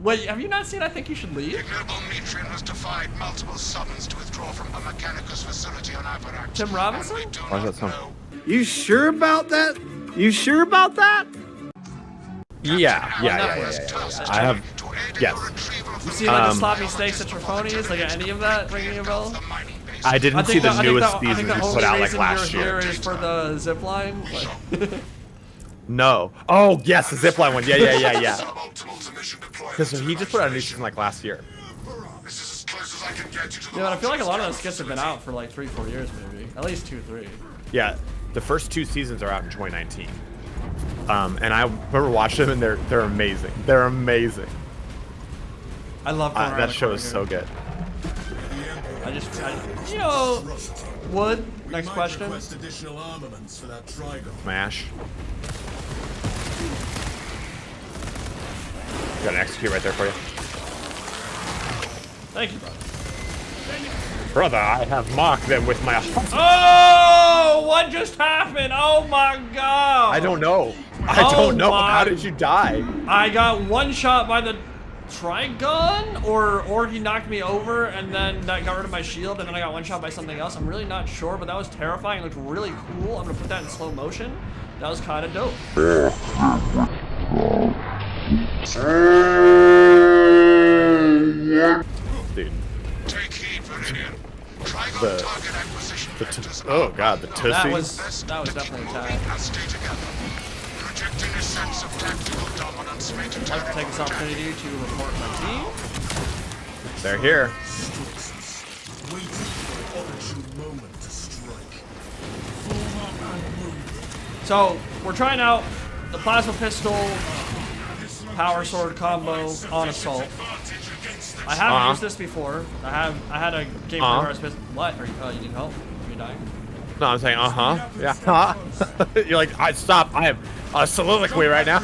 Wait, have you not seen I Think You Should Leave? Ignoble Metrian has defied multiple summons to withdraw from a Mechanicus facility on Averax. Tim Robinson? Why is that song? You sure about that? You sure about that? Yeah. I have. Yes. You see like the sloppy steaks at Trifoni's? Like any of that ringing a bell? I didn't see the newest I think season the you only put out like reason last you're year. here is for the zip line. Like, No. Oh yes, the zipline one. Yeah. Because he just put out a new season like last year. yeah, but I feel like a lot of those skits have been out for like 3-4 years maybe. At least 2-3. Yeah, the first 2 seasons are out in 2019. And I remember watching them, and they're amazing. They're amazing. I love that show is so good. You know, Wood. Next question. Smash. Got an execute right there for you. Thank you, brother. Brother, I have mocked them with my. Oh, what just happened? Oh my god. I don't know. I don't know. How did you die? I got one shot by the Trygon, or he knocked me over, and then that got rid of my shield, and then I got one shot by something else. I'm really not sure, but that was terrifying. It looked really cool. I'm gonna put that in slow motion. That was kind of dope. Dude. Oh god, the Tussie. That was definitely tight. I'd like to take this opportunity to report my team. They're here. So we're trying out the plasma pistol power sword combo on assault. I haven't used this before. I had a game where I was pissed. What? You need help? Are you dying? No, I'm saying yeah. You're like, stop. I have a soliloquy right now.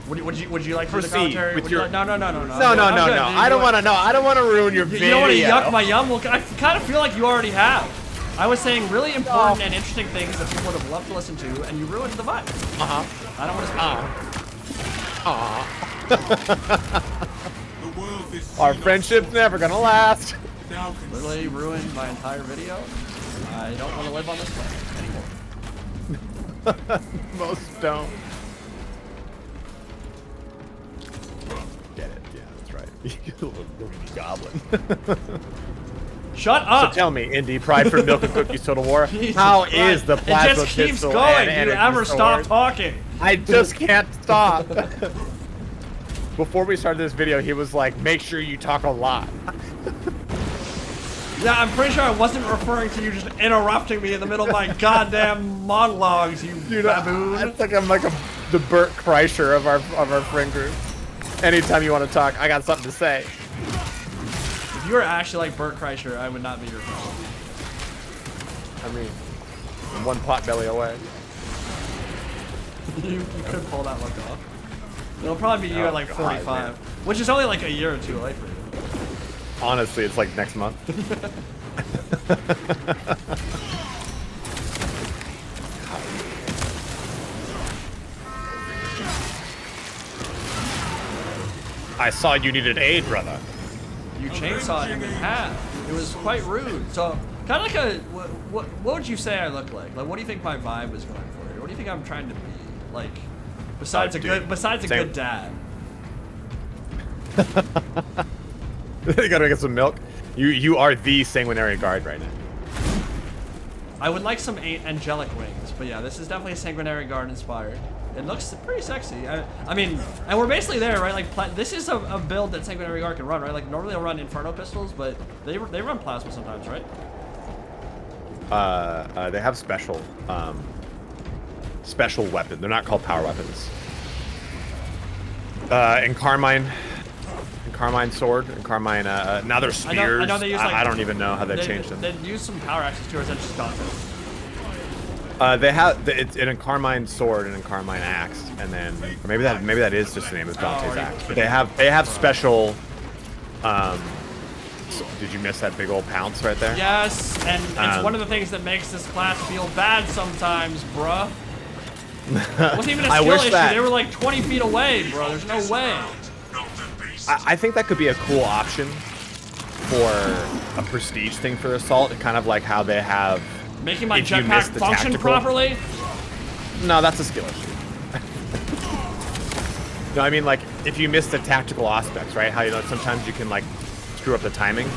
Would you like to do the Proceed commentary? with your... No. I don't want to know. I don't want to ruin your video. You don't want to yuck my yum? Well, I kind of feel like you already have. I was saying really important and interesting things that people would have loved to listen to, and you ruined the vibe. I don't want to speak. Our friendship's never gonna last. Literally ruined my entire video. I don't want to live on this planet anymore. Most don't. Get it? Yeah, that's right. You little goblin. Shut up! So tell me, Indy, Pride for Milk and Cookies Total War, how is the plasma pistol? It just keeps pistol going. and You ever stop talking? I just can't stop. Before we started this video, he was like, make sure you talk a lot. Yeah, I'm pretty sure I wasn't referring to you just interrupting me in the middle of my goddamn monologues, you baboon. It's like I'm like the Bert Kreischer of our friend group. Anytime you want to talk, I got something to say. If you were actually like Bert Kreischer, I would not be your friend. I mean, I'm one pot belly away. you could pull that look off. It'll probably be you at like 45, man. Which is only like a year or two away for you. Honestly, it's like next month. I saw you needed aid, brother. You chainsawed him in half. It was quite rude. So, kind of like a, what would you say I look like? Like, what do you think my vibe is going for? What do you think I'm trying to be? Like, besides a good dad. You gotta get some milk. You are the Sanguinary guard right now. I would like some angelic wings, but yeah, this is definitely Sanguinary guard inspired. It looks pretty sexy. I mean, and we're basically there, right? Like, this is a build that Sanguinary guard can run, right? Like, normally they'll run Inferno pistols, but they run plasma sometimes, right? They have special weapons. They're not called power weapons. In Carmine sword, and Carmine, now they're spears. I know they use, like, I don't even know how they changed them. They use some power axes too, or is that just Dante's? They have it's in a Carmine sword and a Carmine axe, and then or maybe that is just the name of Dante's axe. But they have special. Did you miss that big old pounce right there? Yes, and it's one of the things that makes this class feel bad sometimes, bruh. It wasn't even a I skill wish issue. that- They were like 20 feet away, bro. There's no way. I think that could be a cool option for a prestige thing for Assault, kind of like how they have. Making my if you miss jetpack the function tactical- properly? No, that's a skill issue. No, I mean like if you miss the tactical aspects, right? How sometimes you can like screw up the timing.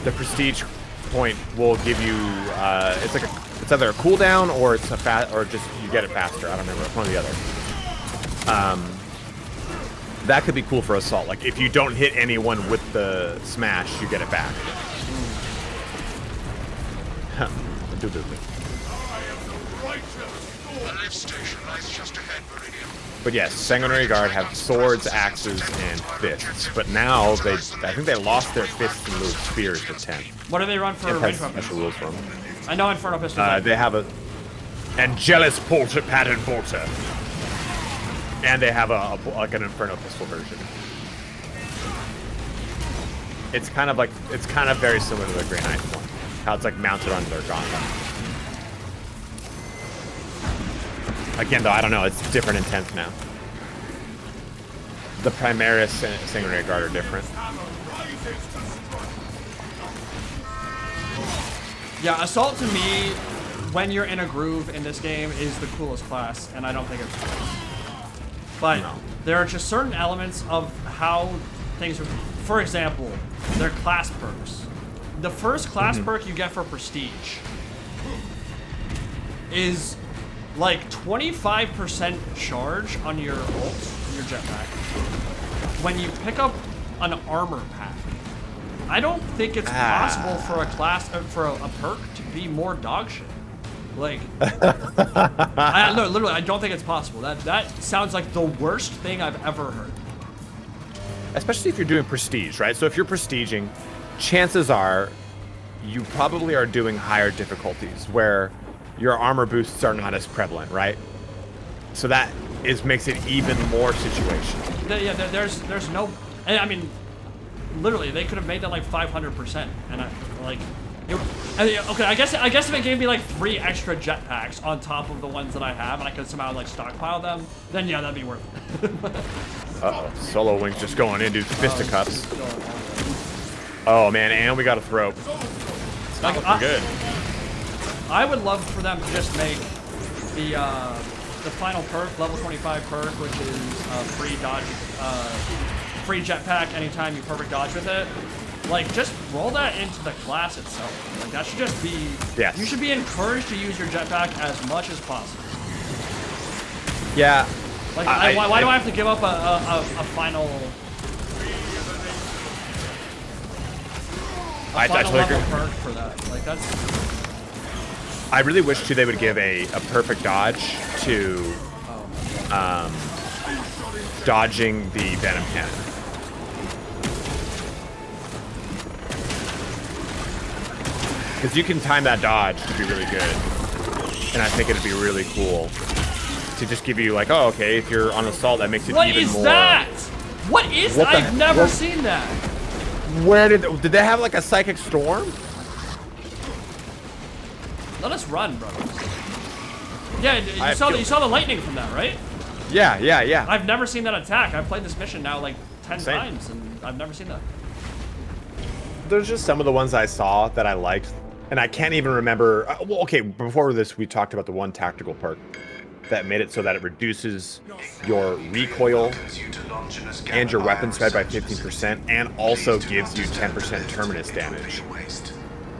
The prestige point will give you it's either a cooldown or it's or just you get it faster. I don't remember. It's one or the other. That could be cool for Assault. Like if you don't hit anyone with the smash, you get it back. The lift station lies just ahead, Meridian. But yes, Sanguinary Guard have swords, axes, and fists. But now I think they lost their fists and moved spears to 10. What do they run for It has range weapons? special rules for them. I know Inferno pistols. They have a Angelus pattern bolter, and they have like an Inferno pistol version. It's kind of very similar to the Grey Knight one, how it's like mounted on their gauntlet. Again, though, I don't know. It's different intents now. The Primaris and Sanguinary Guard are different. Yeah, Assault to me, when you're in a groove in this game, is the coolest class, and I don't think it's cool. But No. there are just certain elements of how things are. For example, their class perks. The first class perk you get for Prestige is like 25% charge on your ult, your jetpack, when you pick up an armor pack. I don't think it's possible for a class, for a perk to be more dog shit. Like, no, literally, I don't think it's possible. That sounds like the worst thing I've ever heard. Especially if you're doing prestige, right? So if you're prestiging, chances are you probably are doing higher difficulties where your armor boosts are not as prevalent, right? So that makes it even more situational. Yeah, there's no, and I mean, literally, they could have made that like 500%, and okay, I guess if it gave me like 3 extra jetpacks on top of the ones that I have, and I could somehow like stockpile them, then yeah, that'd be worth it. Uh-oh, Solo Wing's just going into fisticuffs. Oh man, and we got a throat. It's not looking good. I would love for them to just make the final perk, level 25 perk, which is free dodge, free jetpack anytime you perfect dodge with it. Like, just roll that into the class itself. Like, that should just be... Yes. You should be encouraged to use your jetpack as much as possible. Yeah. Like, why do I have to give up a final... I final totally level agree. perk for that? Like, that's... I really wish too they would give a perfect dodge to dodging the Venom Cannon. Because you can time that dodge to be really good. And I think it'd be really cool to just give you like, oh, okay, if you're on Assault, that makes it What even is more. that? What is What that? the- I've never what- seen that. Where did they have like a Psychic Storm? Let us run, brothers. Yeah, I you saw feel- the lightning from that, right? Yeah. I've never seen that attack. I've played this mission now like 10 Same. times, and I've never seen that. There's just some of the ones I saw that I liked, and I can't even remember. Well, okay, before this, we talked about the one tactical perk that made it so that it reduces your recoil and your weapon spread by 15%, and also gives you 10% terminus damage.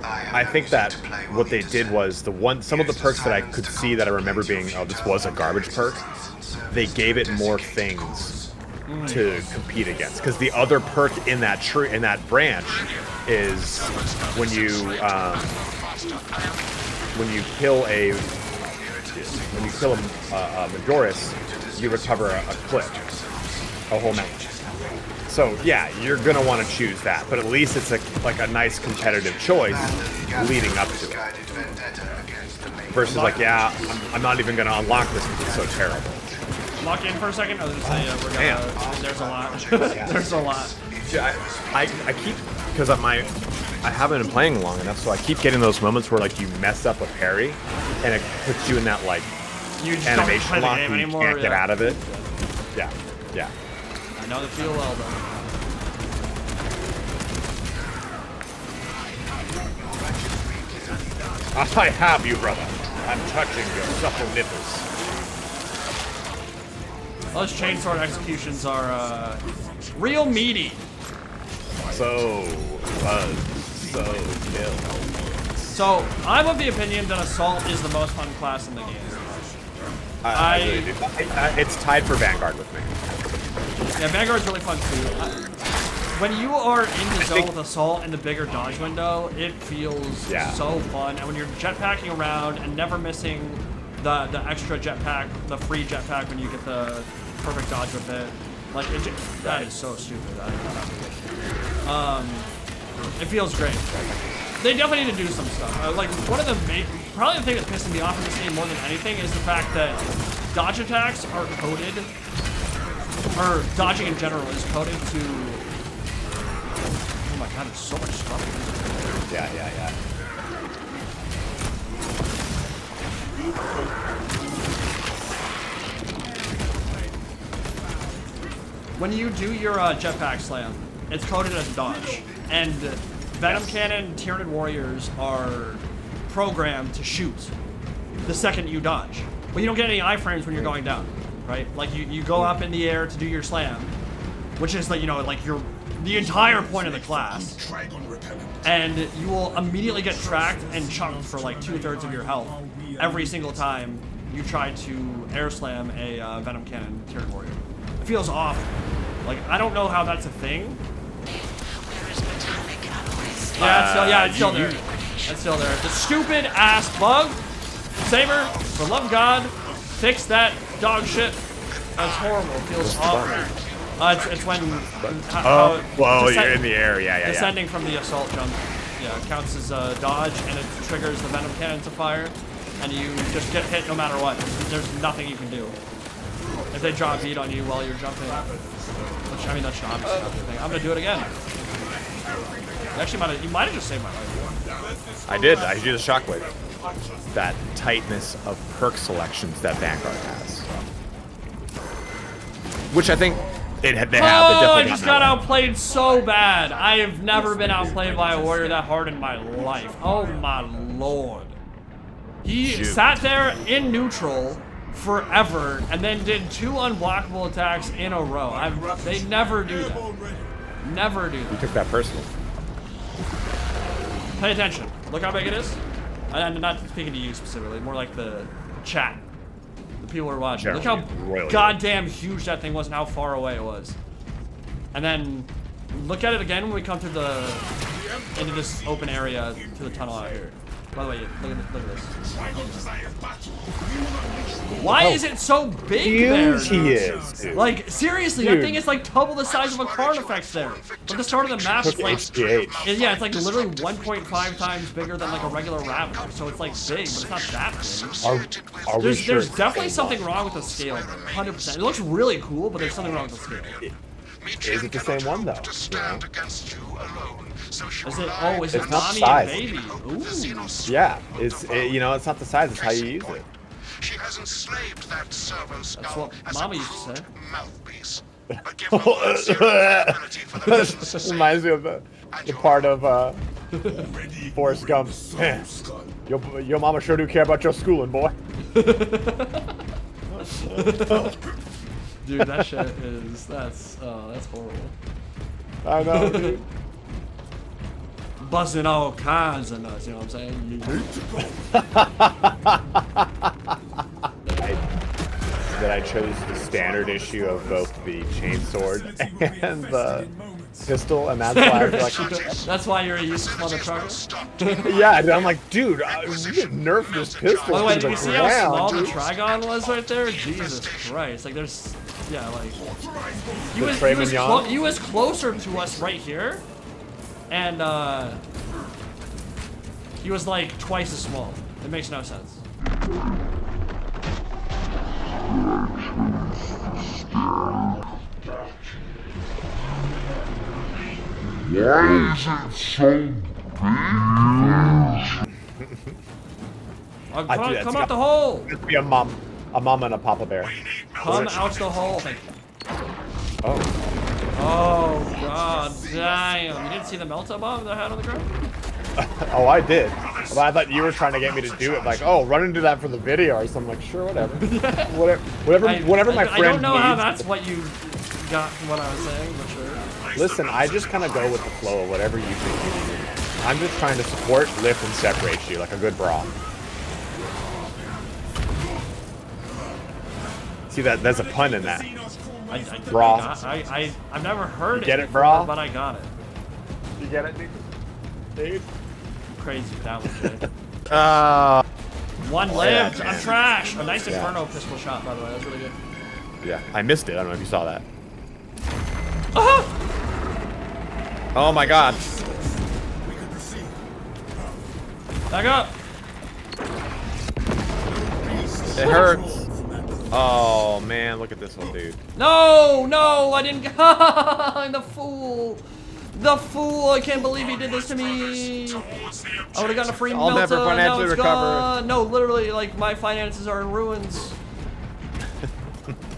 I think that what they did was some of the perks that I could see that I remember being, oh, this was a garbage perk, they gave it more things to compete against. Because the other perk in that tree, in that branch, is when you kill a Majoris, you recover a clip, a whole mountain. So yeah, you're gonna want to choose that, but at least it's like a nice competitive choice leading up to it. Versus like, yeah, I'm not even gonna unlock this because it's so terrible. Lock in for a second. I was gonna say, there's a lot. There's a lot. Yeah, I keep, because I haven't been playing long enough, so I keep getting those moments where like you mess up a parry, and it puts you in that like You just don't play animation the lock game and you anymore. can't get Yeah. out of it. Yeah, yeah. I know the feel well though. I have you, brother. I'm touching your supple nipples. Those chainsword executions are real meaty. So kill. So I'm of the opinion that Assault is the most fun class in the game. I really do. It's tied for Vanguard with me. Yeah, Vanguard's really fun too. When you are in the zone with Assault and the bigger dodge window, it feels so fun. And when you're jetpacking around and never missing the extra jetpack, the free jetpack when you get the perfect dodge with it, like that is so stupid. It feels great. They definitely need to do some stuff. Like one of the probably the thing that's pissing me off in this game more than anything is the fact that dodge attacks are coded, or dodging in general is coded to. Oh my god, there's so much stuff. Yeah. When you do your jetpack slam, it's coded as dodge, and Venom Cannon Tyranid warriors are programmed to shoot the second you dodge, but you don't get any iframes when you're going down, right? Like you go up in the air to do your slam, which is like like the entire point of the class, and you will immediately get tracked and chunked for like 2/3 of your health every single time you try to air slam a Venom Cannon Tyranid warrior. It feels awful. Like I don't know how that's a thing. Yeah, it's still there. It's still there. The stupid ass bug. Saber, for love of God, fix that dog shit. That's horrible. It feels awful. It's when. You're in the air. Yeah. Descending from the assault jump. Yeah, it counts as a dodge and it triggers the venom cannon to fire, and you just get hit no matter what. There's nothing you can do. If they drop beat on you while you're jumping, which I mean that should obviously not be a thing. I'm gonna do it again. Actually, you might have just saved my life. I did. I used a shockwave. That tightness of perk selections that Vanguard has, which I think they have. I just got outplayed so bad. I have never been outplayed by a warrior that hard in my life. Oh my lord. He sat there in neutral forever and then did 2 unblockable attacks in a row. They never do that. Never do that. You took that personal. Pay attention. Look how big it is. I'm not speaking to you specifically, more like the chat. The people who are watching. Look how goddamn huge that thing was and how far away it was. And then look at it again when we come into this open area to the tunnel out here. By the way, look at this. Why is it so big there? He is, dude. Like, seriously, that thing is like double the size of a Carnifex there. But the start of the map is like... Yeah, it's like literally 1.5 times bigger than like a regular Raveler. So it's like big, but it's not that big. There's definitely something wrong with the scale, 100%. It looks really cool, but there's something wrong with the scale. Is it the same one though? Is it? Oh, is it not mommy and baby? Ooh. Yeah, it's not the size. It's how you use it. She has enslaved that servo skull. That's what Mama used to say. Mouthpiece. Reminds me of the part of Forrest Gump. Man, your mama sure do care about your schooling, boy. Dude, that shit is that's horrible. I know, dude. Busting all kinds of nuts, you know what I'm saying? That I chose the standard issue of both the chainsword and the pistol, and that's why I was like, that's why you're a useless mother trucker. yeah, I'm like, dude, we get nerfed this pistol. By the way, did you see how small the Trygon was right there? Jesus Christ! Like, there's, yeah, like he was closer to us right here, and he was like twice as small. It makes no sense. Why is it so big? Come out the hole! Let's be a mom. A mama and a papa bear. Come out the hole. Thank you. Oh. Oh, god damn. You didn't see the melta bomb that I had on the ground? Oh, I did. But I thought you were trying to get me to do it. Like, oh, run into that for the video or something. Like, sure, whatever. whatever my friend I don't know how needs. that's what you got from what I was saying, but sure. Listen, I just kind of go with the flow of whatever you think you need. I'm just trying to support, lift, and separate you like a good bra. See, there's a pun in that. Bra. I've never heard Get it it, before, bra? but I got it. You get it, dude? Crazy with that one, kid. One yeah, lived. man. I'm trash. A nice Yeah. Inferno pistol shot, by the way. That was really good. Yeah, I missed it. I don't know if you saw that. Oh! Oh my god. Back up. It hurts. Oh man, look at this one, dude. No, no, I didn't. The fool. The fool. I can't believe he did this to me. I would have gotten a free I'll melta. never financially Now it's recover. gone. No, literally, like, my finances are in ruins.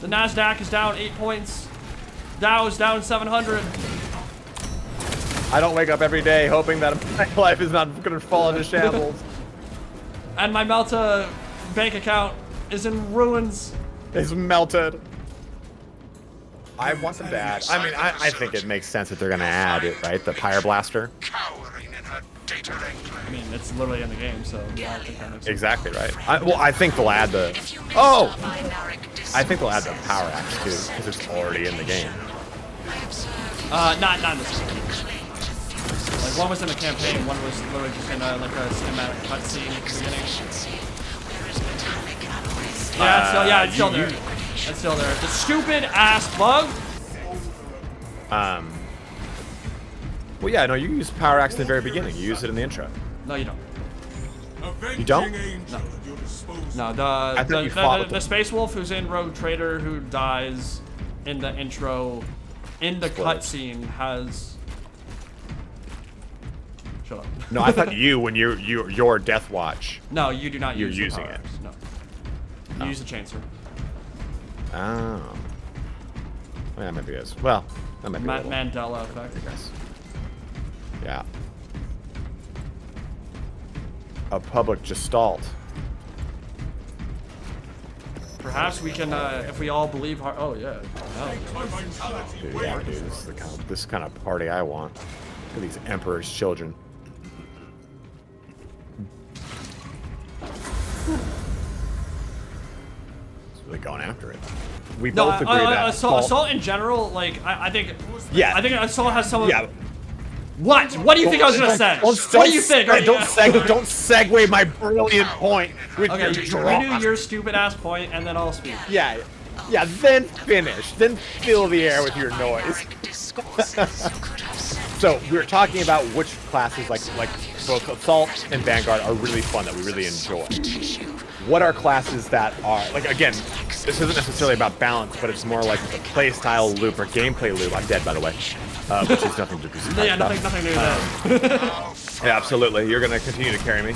The NASDAQ is down 8 points. Dow is down 700. I don't wake up every day hoping that my life is not gonna fall into shambles. And my Melta bank account is in ruins. It's melted. I want them to add. I mean, I think it makes sense that they're gonna add it, right? The Pyre Blaster. Cowering in her data enclave. I mean, it's literally in the game, so yeah, I think that makes sense. Exactly right. Well, I think they'll add the. Oh! I think they'll add the Power Axe too, because it's already in the game. Not in this game. Like, one was in the campaign, one was literally just in like a cinematic cutscene at the beginning. Yeah, it's still there. It's still there. The stupid ass bug. Well, yeah, no, you use Power Axe in the very beginning. You use it in the intro. No, you don't. You don't? No, thought you fought with the Space Wolf who's in Rogue Trader who dies in the intro, in the cutscene has. Shut up. No, I thought you, when your Death Watch. No, you do not You're use using the it. powers. No. You use the Chainsaw. Oh. Yeah, maybe it is. Well, that might be a little, Mandela effect. I guess. Yeah. A public gestalt. Perhaps we can, if we all believe. Oh yeah. No. Dude, yeah, dude, this is the kind of party I want. Look at these Emperor's children. Really going after it. We both agree that assault in general, like I think. Yeah. I think assault has some. Yeah. What? What do you think I was gonna say? What do you think? Don't segue my brilliant point with Okay, your you draw. do your stupid ass point, and then I'll speak. Yeah, then finish. Then fill the air with your noise. So we were talking about which classes, like both Assault and Vanguard, are really fun that we really enjoy. What are classes that are, like, again, this isn't necessarily about balance, but it's more like the playstyle loop or gameplay loop. I'm dead, by the way, which is nothing to be surprised Yeah, about. nothing new there. Yeah, absolutely. You're gonna continue to carry me.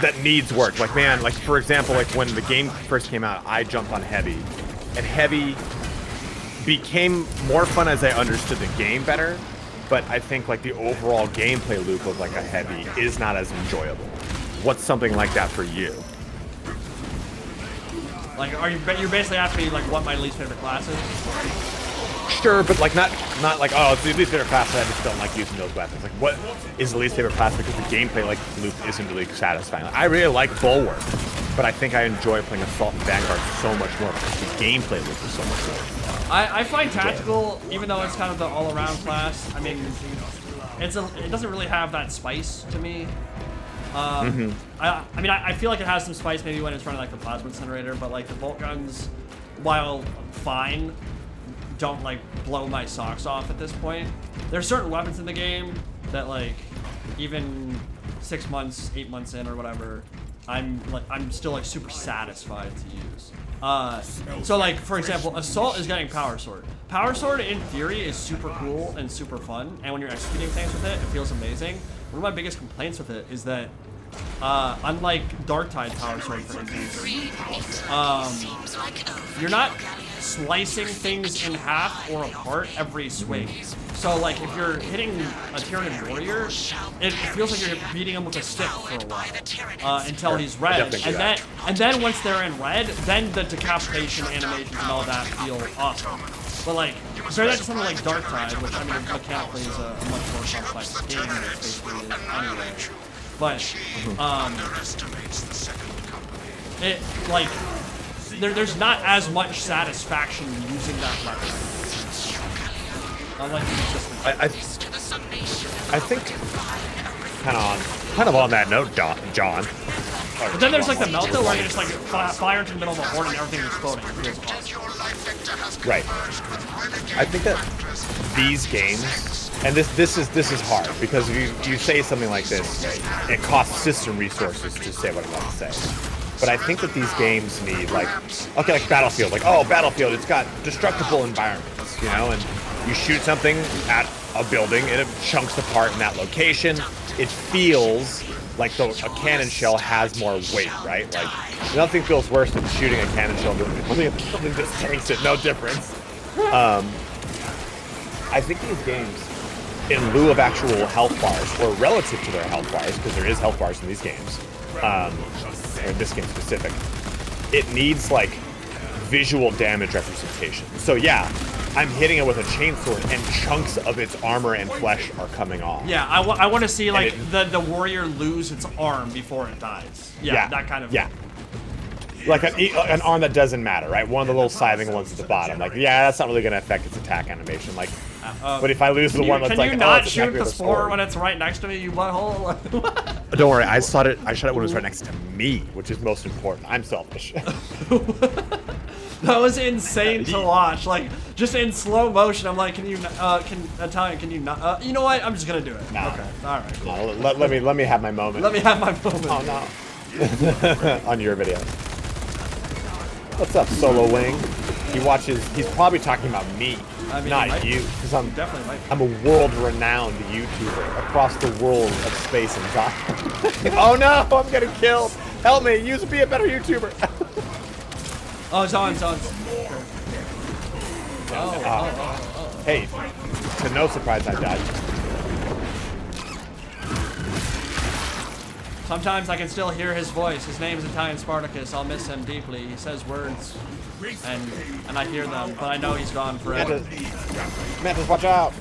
That needs work. Like, man, like, for example, like when the game first came out, I jumped on Heavy, and Heavy became more fun as I understood the game better, but I think like the overall gameplay loop of like a Heavy is not as enjoyable. What's something like that for you? Like, you're basically asking me like what my least favorite class is? Sure, but like not like, oh, it's the least favorite class, I just don't like using those weapons. Like, what is the least favorite class because the gameplay like loop isn't really satisfying. Like, I really like Bulwark, but I think I enjoy playing Assault and Vanguard so much more because the gameplay loop is so much more. I find Tactical, even though it's kind of the all-around class, I mean, it doesn't really have that spice to me. I mean, I feel like it has some spice maybe when it's running like the plasma incinerator, but like the bolt guns, while fine, don't like blow my socks off at this point. There's certain weapons in the game that like, even 6 months, 8 months in or whatever, I'm still like super satisfied to use. So like, for example, Assault is getting Power Sword. Power Sword in theory is super cool and super fun, and when you're executing things with it, it feels amazing. One of my biggest complaints with it is that unlike Dark Tide Power Sword, for instance, you're not slicing things in half or apart every swing. So like if you're hitting a Tyranid warrior, it feels like you're beating him with a stick for a while until he's red, and then once they're in red, then the decapitation animations and all that feel awesome. But like compare that to something like Dark Tide, which I mean mechanically is a much more complex game than it basically is anyway. But it like there's not as much satisfaction using that weapon. Unlike I think kind of on that note, John. But then there's like the melta where you just like fire into the middle of a horde and everything's exploding. It feels awesome. Right. I think that these games, and this is hard because if you say something like this, it costs system resources to say what I'm about to say. But I think that these games need like Battlefield, like Battlefield, it's got destructible environments, you know, and you shoot something at a building and it chunks apart in that location. It feels like a cannon shell has more weight, right? Like nothing feels worse than shooting a cannon shell than something just tanks it, no difference. I think these games, in lieu of actual health bars, or relative to their health bars, because there is health bars in these games, or in this game specific, it needs like visual damage representation. So yeah, I'm hitting it with a chainsword and chunks of its armor and flesh are coming off. Yeah, I want to see like the warrior lose its arm before it dies. Yeah, that kind of. Yeah. Like an arm that doesn't matter, right? One of the little scything ones at the bottom. Like, yeah, that's not really going to affect its attack animation. Like, but if I lose the one that's like, can you not shoot the spore when it's right next to me, you butthole? Don't worry, I shot it when it was right next to me, which is most important. I'm selfish. That was insane to watch. Like, just in slow motion, I'm like, can you not, you know what? I'm just gonna do it. Nah. Okay, all right. Cool. No, let me have my moment. Let me have my moment. Oh no. On your video. What's up, Solo Wing? He's probably talking about me, I mean, not you, because I'm definitely I'm a world-renowned YouTuber across the world of space and time. Oh no, I'm getting killed. Help me, be a better YouTuber. Oh, it's on. Hey, to no surprise, I died. Sometimes I can still hear his voice. His name's Italian Spartacus. I'll miss him deeply. He says words, and I hear them, but I know he's gone forever. Mantis, watch out!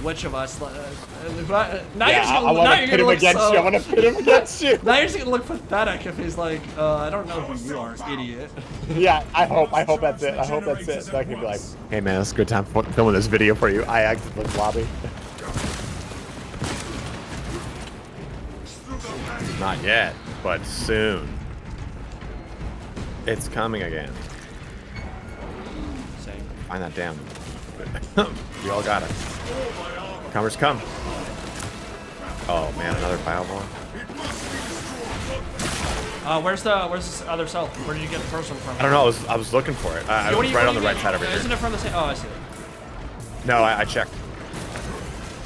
Which of us? Now I want to pit him against you. I want to pit him against you. Now you're just gonna look pathetic if he's like, I don't know who you are, idiot. Yeah, I hope that's it. I hope that's it. So I can be like, hey man, it's a good time filming this video for you. I exited the lobby. Not yet, but soon. It's coming again. Same. Find that damn. You all got it. Comers come. Oh man, another bioform. Where's this other cell? Where did you get the first one from? I don't know. I was looking for it. I was right on the right side over here. Isn't it from the same? Oh, I see it. No, I checked.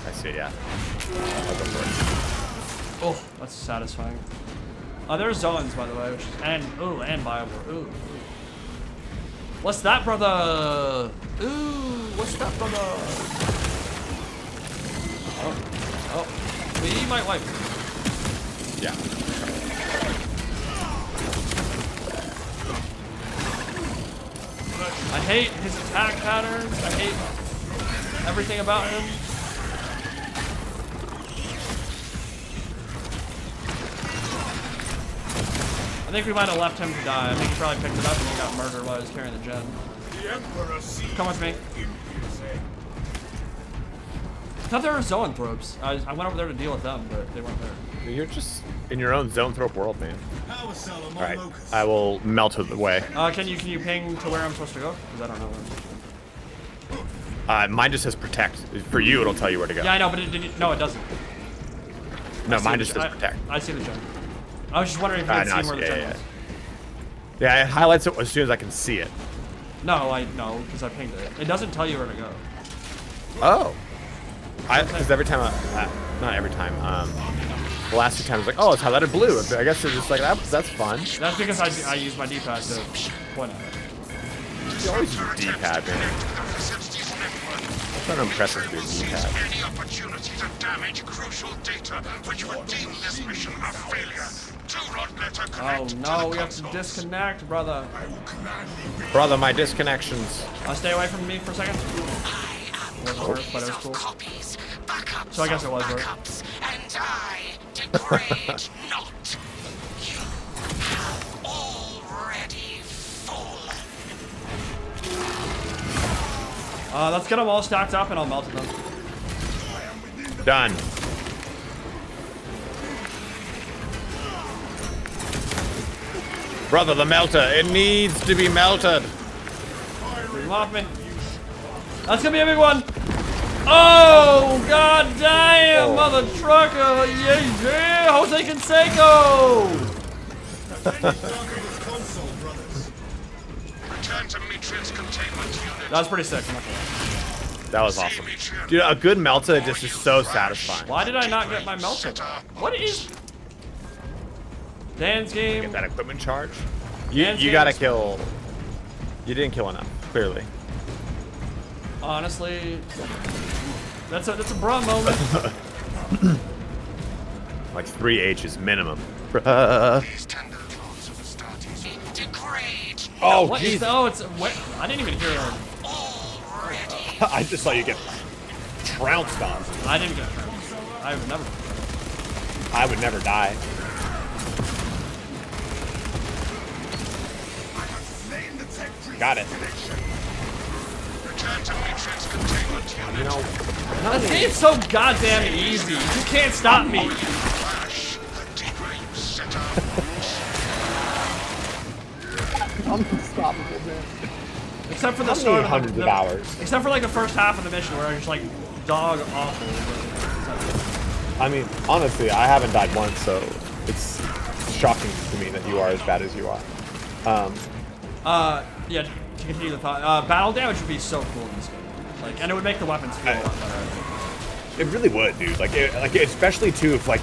I see it. Yeah. I'll go for it. Oh, that's satisfying. There's zones, by the way, and bioform. Ooh. What's that, brother? Ooh, what's that, brother? Oh, we might wipe. Yeah. I hate his attack patterns. I hate everything about him. I think we might have left him to die. I think he probably picked it up and he got murdered while he was carrying the gen. Come with me. I thought there were zoanthropes. I went over there to deal with them, but they weren't there. You're just in your own zoanthrope world, man. Alright, I will melt it away. Can you ping to where I'm supposed to go? Because I don't know where I'm supposed to go. Mine just says protect. For you, it'll tell you where to go. Yeah, I know, but no, it doesn't. No, mine just says protect. I see the gen. I was just wondering if you had seen where the gen was. Yeah, it highlights it as soon as I can see it. No, because I pinged it. It doesn't tell you where to go. Oh. Because every time not every time. The last 2 times, like, oh, it's highlighted blue. I guess they're just like, that's fun. That's because I use my D-pad to point at it. You always use D-pad, man. It's not impressive with your D-pad. Any opportunity to damage crucial data which would deem this mission a failure. Do not let her Oh connect to no, the we have to consoles. disconnect, brother. Brother, my disconnections. Stay away from me for a second. It wasn't worth, but it was cool. Copies, backups So I guess it was worth. backups, and I degrade not. You have already fallen. Let's get them all stacked up and I'll melt them. Done. Brother, the melter. It needs to be melted. Come off me. That's gonna be a big one. Oh, god damn, Oh. mother trucker. Yeah, yeah. Jose Canseco. Return to Matrix containment unit. That was pretty sick. I'm not gonna lie. That was awesome. Dude, a good melter just is so satisfying. Why did I not get my melter? What is Dan's game? Get that equipment charge. Dan's You gotta game's- kill. You didn't kill enough, clearly. Honestly, that's a bra moment. Like 3 H's minimum. These tender claws of Astartes degrade Oh, What is jeez. oh, it's wait, I didn't even hear it. already. I just saw you get trounced on. I didn't get it. I would never. I would never die. Got it. Return to Matrix containment unit. You know, This game's so goddamn easy. You can't stop me. Flash, the degrade setter. unstoppable, man. Except for the How start many of hundreds of hours? Except for like the first half of the mission where I was just like dog awful. I mean, honestly, I haven't died once, so it's shocking to me that you are as bad as you are. Yeah, to continue the thought, battle damage would be so cool in this game. Like, and it would make the weapons feel a lot better. I think. It really would, dude. Like, especially too if like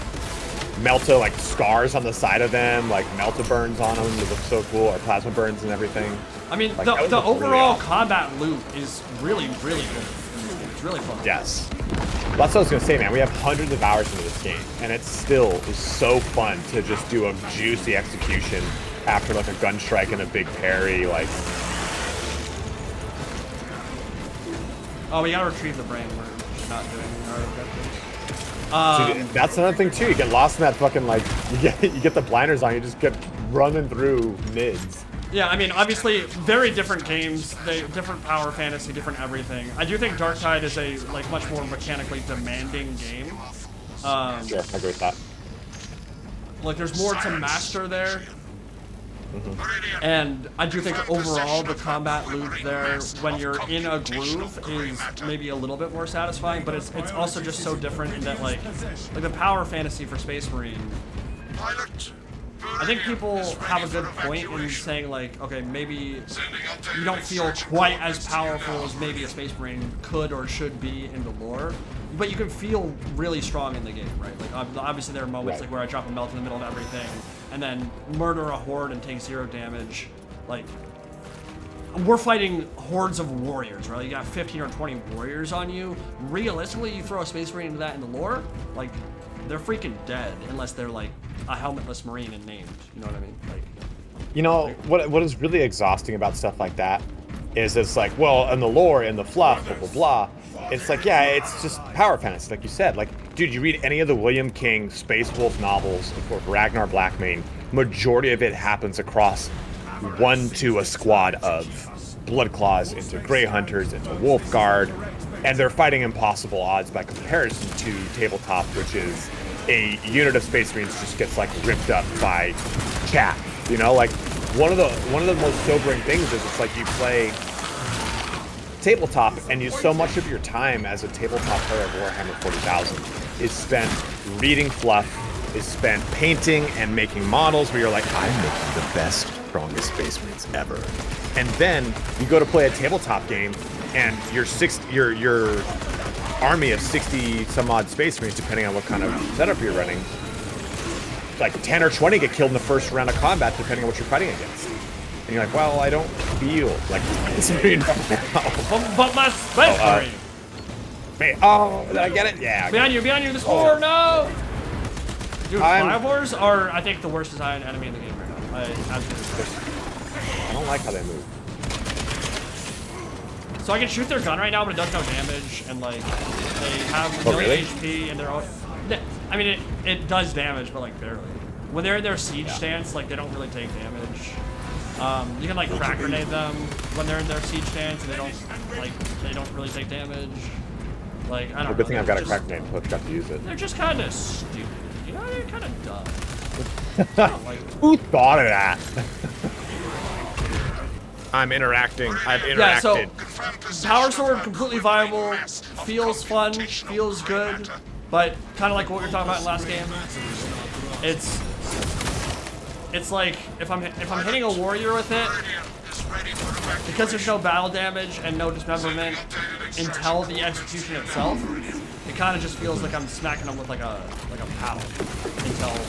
Melta like scars on the side of them, like Melta burns on them, it looks so cool, or plasma burns and everything. I mean, Like, that would the look really overall awesome. combat loop is really, really good. It's really fun. Yes. That's what I was gonna say, man. We have hundreds of hours into this game, and it still is so fun to just do a juicy execution after like a gun strike and a big parry. Like, Oh, we gotta retrieve the brain. We're just not doing our objective. dude, that's another thing too. You get lost in that fucking like, you get the blinders on, you just get running through mids. Yeah, I mean, obviously, very different games. They different power fantasy, different everything. I do think Dark Tide is a like much more mechanically demanding game. Yeah, I agree with that. Like, there's more to master there. And I do think overall the combat loop there, when you're in a groove, is maybe a little bit more satisfying. But it's also just so different in that like the power fantasy for Space Marine. Pilot. I think people have a good point in saying like, okay, maybe you don't feel quite as powerful as maybe a Space Marine could or should be in the lore, but you can feel really strong in the game, right? Like obviously there are moments Right. like where I drop a melt in the middle of everything and then murder a horde and take 0 damage. Like, we're fighting hordes of warriors, right? You got 15 or 20 warriors on you. Realistically, you throw a Space Marine into that in the lore, like, they're freaking dead unless they're like a helmetless Marine and named. You know what I mean? Like, You know what is really exhausting about stuff like that is it's like, well, in the lore, in the fluff, blah blah blah. It's like, yeah, it's just power fantasy, like you said. Like, dude, you read any of the William King Space Wolf novels or Ragnar Blackmane, majority of it happens across 1 to a squad of Bloodclaws into Grey Hunters into Wolf Guard, and they're fighting impossible odds by comparison to Tabletop, which is a unit of Space Marines just gets like ripped up by chaff. You know, like one of the most sobering things is it's like you play Tabletop and so much of your time as a tabletop player of Warhammer 40,000 is spent reading fluff, is spent painting and making models where you're like, I'm making the best, strongest Space Marines ever. And then you go to play a tabletop game and your army of 60 some odd Space Marines, depending on what kind of setup you're running, like 10 or 20 get killed in the first round of combat, depending on what you're fighting against. And you're like, well, I don't feel like But my space did I get it? Yeah. behind you, this war, no! Dude, Biovores are, I think, the worst designed enemy in the game right now. I don't like how they move. So I can shoot their gun right now, but it does no damage, and like they have a million HP, and they're all. I mean, it does damage, but like barely. When they're in their siege stance, like they don't really take damage. You can like crack grenade them when they're in their siege stance, and they don't really take damage. Like I don't know. Good thing I've got a crack grenade, so I've got to use it. They're just kind of stupid. You know, they're kind of dumb. I don't like them. Who thought of that? I'm interacting. I've interacted. Yeah, so Power Sword completely viable, feels fun, feels good, but kind of like what we were talking about in last game. It's like if I'm hitting a warrior with it, because there's no battle damage and no dismemberment until the execution itself, it kind of just feels like I'm smacking them with like a paddle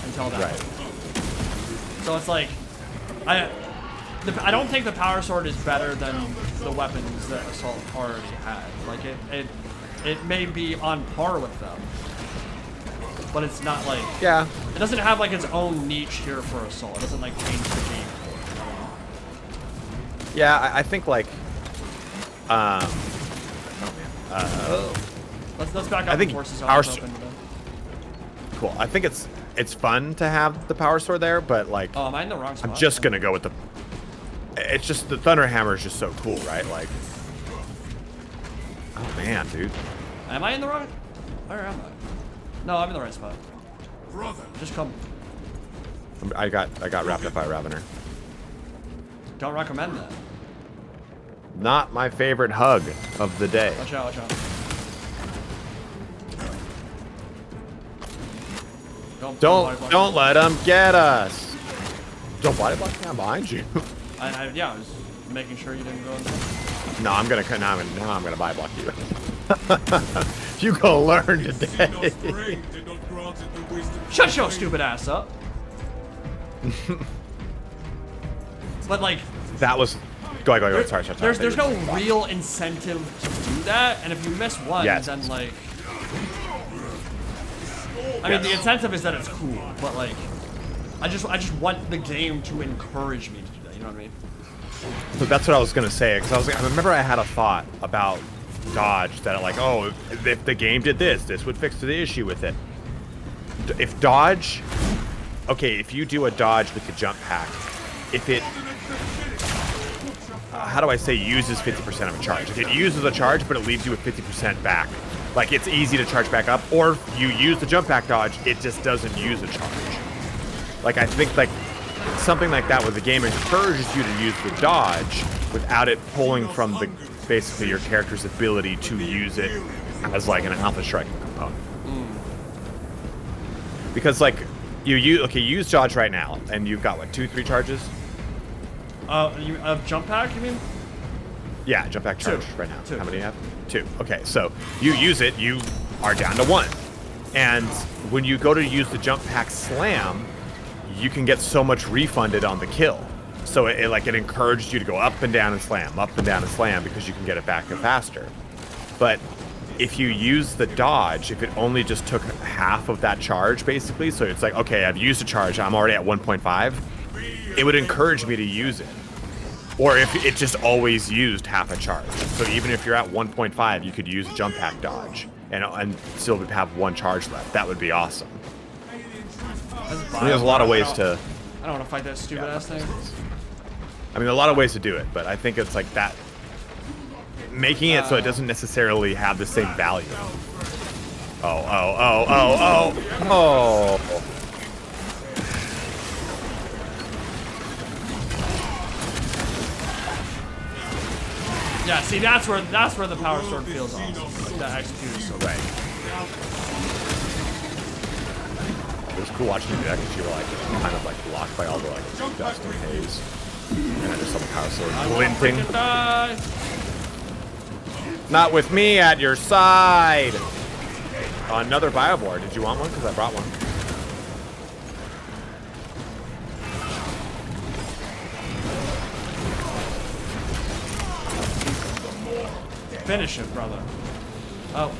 until that. Right. So it's like I don't think the Power Sword is better than the weapons that Assault already had. Like it may be on par with them, but it's not like it doesn't have like its own niche here for Assault. It doesn't like change the game. Yeah, I think like let's back up. I think forces our open. cool. I think it's fun to have the Power Sword there, but like Oh, am I in the wrong spot? I'm just gonna go with the. It's just the Thunder Hammer is just so cool, right? Like, oh man, dude. Am I in the wrong? Where am I? No, I'm in the right spot. Brother. Just come. I got wrapped up by Ravener. Don't recommend that. Not my favorite hug of the day. Watch out, watch out. Don't let them get us. Don't body block me. I'm behind you. Yeah, I was making sure you didn't go in there. No, I'm gonna body block you. You go learn today. Shut your stupid ass up. But like, That was. Go ahead. Sorry. there's no real incentive to do that, and if you miss one, then like, I mean, the incentive is that it's cool, but like, I just want the game to encourage me to do that. You know what I mean? So that's what I was gonna say, because I remember I had a thought about dodge that like, oh, if the game did this would fix the issue with it. If dodge, okay, if you do a dodge with the jump pack, if it, how do I say, uses 50% of a charge? If it uses a charge, but it leaves you with 50% back, like it's easy to charge back up, or if you use the jump pack dodge, it just doesn't use a charge. Like I think like something like that where the game encourages you to use the dodge without it pulling from the basically your character's ability to use it as like an alpha striking component. Because like you use dodge right now and you've got what, 2-3 charges? Jump pack, you mean? Yeah, jump pack charge right now. 2. How many do you have? 2. Okay, so you use it, you are down to 1. And when you go to use the jump pack slam, you can get so much refunded on the kill. So it encourages you to go up and down and slam because you can get it back faster. But if you use the dodge, if it only just took half of that charge basically, so it's like, okay, I've used a charge, I'm already at 1.5, it would encourage me to use it. Or if it just always used half a charge. So even if you're at 1.5, you could use a jump pack dodge and still have 1 charge left. That would be awesome. There's a lot of ways to... I don't want to fight that stupid ass thing. I mean, there are a lot of ways to do it, but I think it's like that... Making it so it doesn't necessarily have the same value. Oh. Yeah, see, that's where the Power Sword feels awesome. That execute is so right. It was cool watching you do that because you were like kind of like blocked by all the like dust and haze. And I just saw the Power Sword glinting. Not with me at your side. Another bioform. Did you want one? Because I brought one. Finish it, brother. Oh.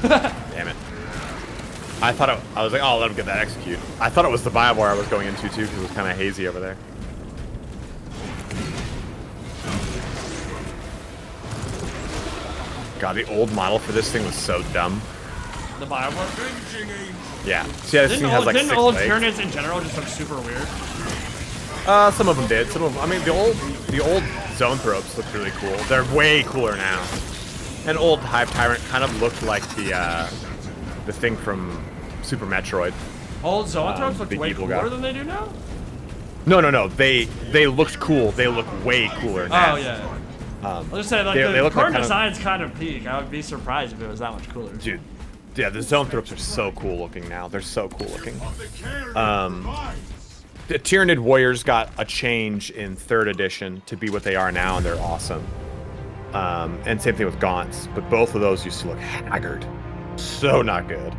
Damn it. I thought I was like, oh, let him get that execute. I thought it was the bioform I was going into too, because it was kind of hazy over there. God, the old model for this thing was so dumb. The bioform? Yeah. See, this thing has like 6 old legs. Tyranids in general just look super weird? Some of them did. Some of them. I mean, the old zone thropes looked really cool. They're way cooler now. And old Hive Tyrant kind of looked like the thing from Super Metroid. Old Zoanthropes look big way evil cooler guy. than they do now? No. They looked cool. They look way cooler now. Oh, yeah. I'll just say, like, they the look like current kind of- design's kind of peak. I would be surprised if it was that much cooler. Dude, yeah, the zone thropes are so cool looking now. They're so cool looking. The Tyranid Warriors got a change in 3rd edition to be what they are now, and they're awesome. And same thing with Gaunts, but both of those used to look haggard. So not good.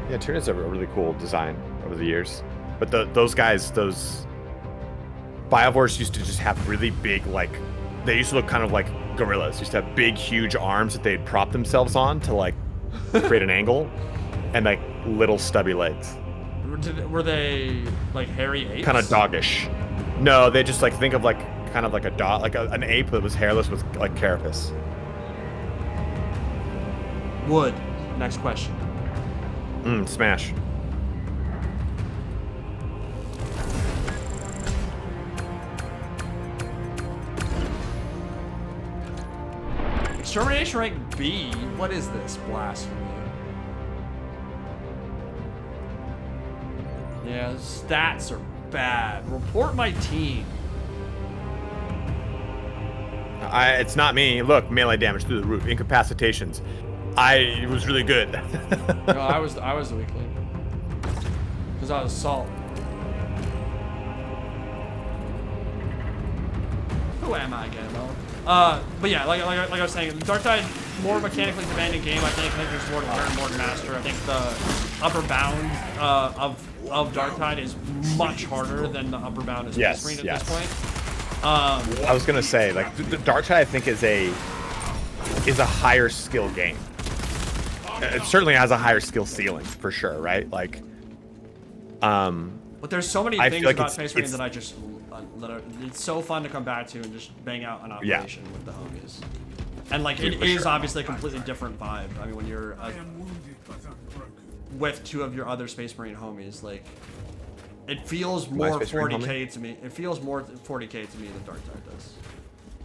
Yeah, Tyranids have a really cool design over the years. But those guys, those Biovores used to just have really big, like, they used to look kind of like gorillas. Used to have big, huge arms that they'd prop themselves on to, like, create an angle. And, like, little stubby legs. Were they, like, hairy apes? Kind of doggish. No, they just, like, think of, like, kind of like a dog, like an ape that was hairless with, like, carapace. Wood. Next question. Smash. Extermination rank B? What is this? Blasphemy. Yeah, the stats are bad. Report my team. It's not me. Look, melee damage through the roof. Incapacitations. It was really good. No, I was the weakling. Because I was salt. Who am I again, though? But yeah, like I was saying, Darktide, more mechanically demanding game. I think there's more to learn, more to master. I think the upper bound of Darktide is much harder than the upper bound of Space Marine at this point. I was gonna say, like, the Darktide, I think, is a higher skill game. It certainly has a higher skill ceiling for sure, right? Like, but there's so many I things feel like about Space Marine that I just it's so fun to come back to and just bang out an operation with the homies. And like, it is obviously a completely different vibe. I mean, when you're with 2 of your other Space Marine homies, like, it feels more 40k to me. It feels more 40k to me than Darktide does,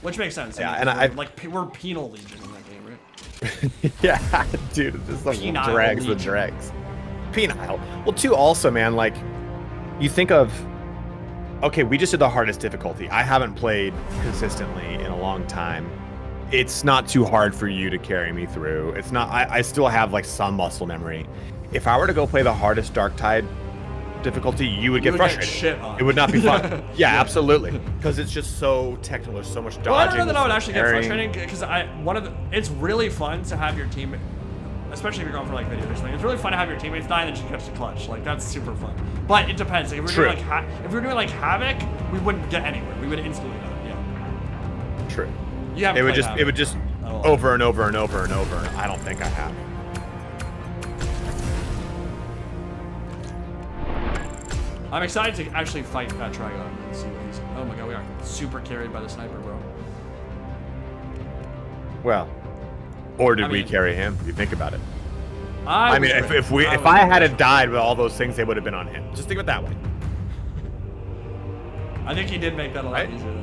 which makes sense. Yeah, I mean, and we're Penal Legion in that game, right? Yeah, dude, it just like Penile drags Legion. the dregs. Penile. Well, too, also, man, like, you think of, okay, we just did the hardest difficulty. I haven't played consistently in a long time. It's not too hard for you to carry me through. It's not, I still have, like, some muscle memory. If I were to go play the hardest Darktide difficulty, you would get frustrated. Shit on. It would not be fun. Yeah, absolutely. Because it's just so technical. There's so much dodging. Well, I don't know that I would so actually get carrying. frustrating because it's really fun to have your team, especially if you're going for like video or something. It's really fun to have your teammates die and then just catch the clutch. Like, that's super fun. But it depends. Like, if we were doing like Havoc, we wouldn't get anywhere. We would instantly die. Yeah. True. You haven't It would played just, it would just Havoc. over and over and over and over. I don't think I have. I'm excited to actually fight Trygon and see what he's. Oh my god, we are super carried by the sniper, bro. Well, or did I we mean- carry him? If you think about it. I mean, was if ready. I had died with all those things, they would have been on him. Just think of it that way. I think he did make that a lot Right? easier.